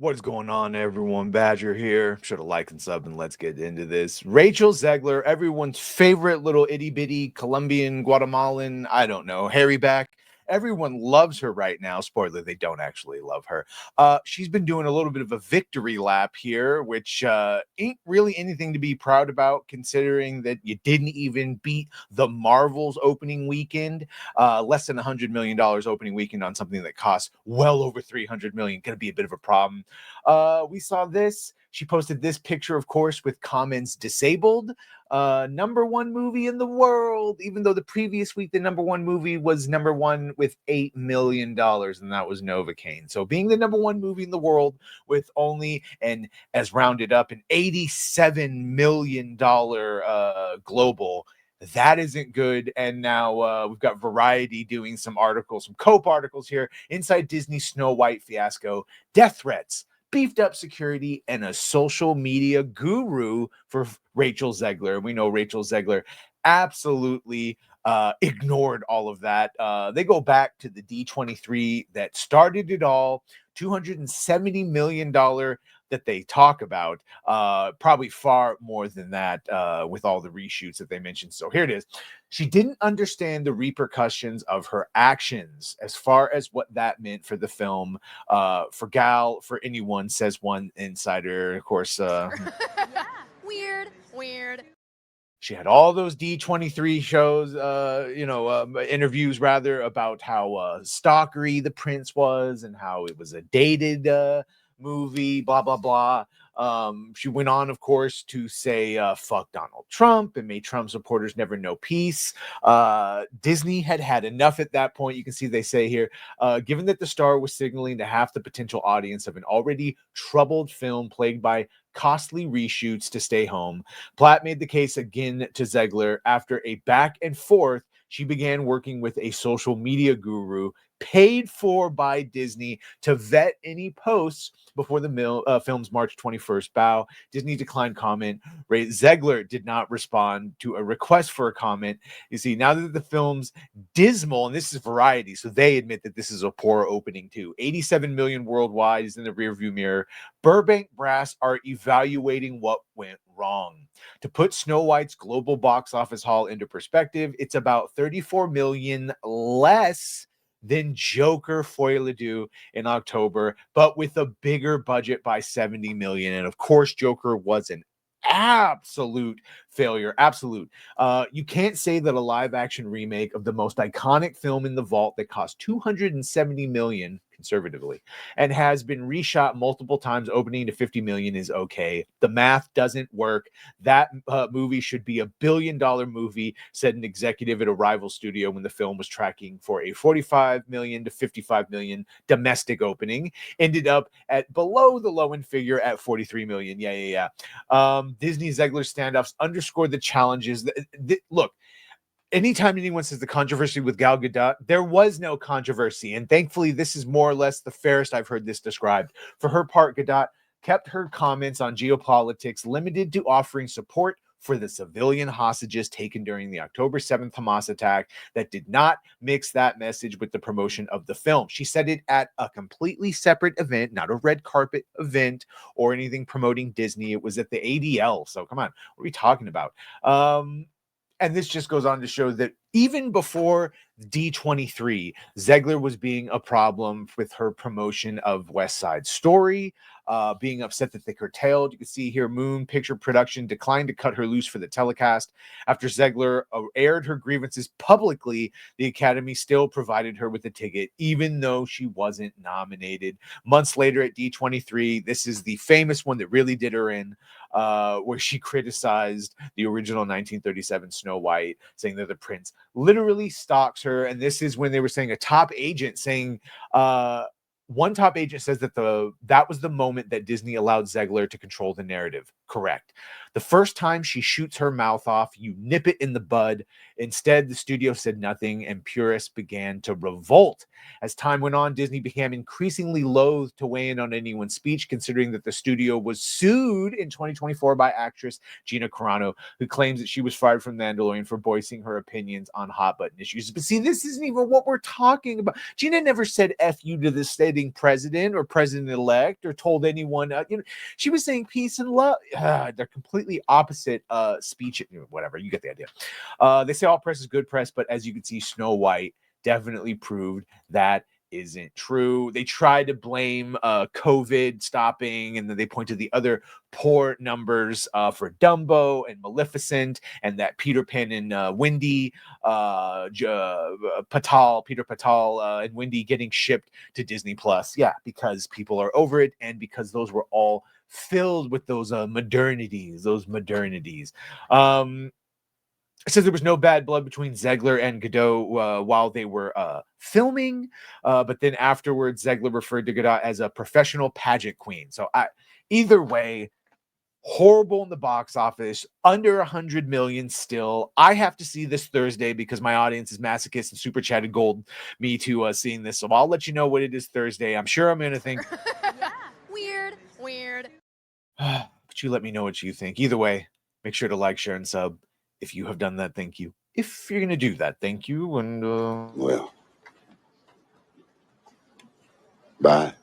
What's going on, everyone? Badger here. Should have liked and subbed, and let's get into this. Rachel Zegler, everyone's favorite little itty bitty Colombian, Guatemalan, I don't know, hairy back. Everyone loves her right now. Spoiler, they don't actually love her. She's been doing a little bit of a victory lap here, which ain't really anything to be proud about, considering that you didn't even beat the Marvels opening weekend. Less than $100 million opening weekend on something that costs well over $300 million. Going to be a bit of a problem. We saw this. She posted this picture, of course, with comments disabled. Number one movie in the world, even though the previous week the number one movie was number one with $8 million, and that was Novocaine. So being the number one movie in the world with only, and as rounded up, an $87 million global, that isn't good. And now we've got Variety doing some articles, some Cope articles here, inside Disney Snow White fiasco, death threats, beefed up security, and a social media guru for Rachel Zegler. We know Rachel Zegler absolutely ignored all of that. They go back to the D23 that started it all, $270 million that they talk about, probably far more than that with all the reshoots that they mentioned. So here it is. She didn't understand the repercussions of her actions as far as what that meant for the film, for Gal, for anyone, says one insider. Of course, Yeah. Weird. she had all those D23 shows, interviews rather, about how stalkery the prince was and how it was a dated movie, blah, blah, blah. She went on, of course, to say, fuck Donald Trump, and may Trump supporters never know peace. Disney had enough at that point. You can see they say here, given that the star was signaling to half the potential audience of an already troubled film plagued by costly reshoots to stay home, Platt made the case again to Zegler. After a back and forth, she began working with a social media guru paid for by Disney to vet any posts before the film's March 21st bow. Disney declined comment. Zegler did not respond to a request for a comment. You see, now that the film's dismal, and this is Variety, so they admit that this is a poor opening too. 87 million worldwide is in the rearview mirror. Burbank brass are evaluating what went wrong. To put Snow White's global box office haul into perspective, it's about 34 million less than Joker Folie à Deux in October, but with a bigger budget by 70 million. And of course, Joker was an absolute failure. Absolute. You can't say that a live action remake of the most iconic film in the vault that cost 270 million conservatively and has been reshot multiple times, opening to 50 million, is okay. The math doesn't work. That movie should be $1 billion movie, said an executive at a rival studio when the film was tracking for a 45 million to 55 million domestic opening. Ended up at below the low end figure at 43 million. Yeah. Disney Zegler standoffs underscore the challenges. Look, anytime anyone says the controversy with Gal Gadot, there was no controversy. And thankfully, this is more or less the fairest I've heard this described. For her part, Gadot kept her comments on geopolitics limited to offering support for the civilian hostages taken during the October 7th Hamas attack that did not mix that message with the promotion of the film. She said it at a completely separate event, not a red carpet event or anything promoting Disney. It was at the ADL. So come on, what are we talking about? And this just goes on to show that even before D23, Zegler was being a problem with her promotion of West Side Story, being upset that they curtailed. You can see here Moon Picture Production declined to cut her loose for the telecast. After Zegler aired her grievances publicly, the Academy still provided her with a ticket, even though she wasn't nominated. Months later at D23, this is the famous one that really did her in, where she criticized the original 1937 Snow White, saying that the prince literally stalks her. And this is when they were saying a top agent saying, one top agent says that that was the moment that Disney allowed Zegler to control the narrative. Correct. The first time she shoots her mouth off, you nip it in the bud. Instead, the studio said nothing, and purists began to revolt. As time went on, Disney became increasingly loath to weigh in on anyone's speech, considering that the studio was sued in 2024 by actress Gina Carano, who claims that she was fired from Mandalorian for voicing her opinions on hot button issues. But see, this isn't even what we're talking about. Gina never said F you to the sitting president or president-elect or told anyone, she was saying peace and love. They're completely opposite speech. Whatever, you get the idea. They say all press is good press, but as you can see, Snow White definitely proved that isn't true. They tried to blame COVID stopping, and then they point to the other poor numbers for Dumbo and Maleficent, and that Peter Pan and Peter Patal and Wendy getting shipped to Disney Plus. Yeah, because people are over it, and because those were all filled with those modernities. It says there was no bad blood between Zegler and Godot while they were filming, but then afterwards, Zegler referred to Godot as a professional pageant queen. So either way, horrible in the box office, under 100 million still. I have to see this Thursday because my audience is masochist and super chatted gold me to seeing this. So I'll let you know what it is Thursday. I'm sure I'm going to think. Yeah. Weird. But you let me know what you think. Either way, make sure to like, share, and sub. If you have done that, thank you. If you're going to do that, thank you. And well, bye.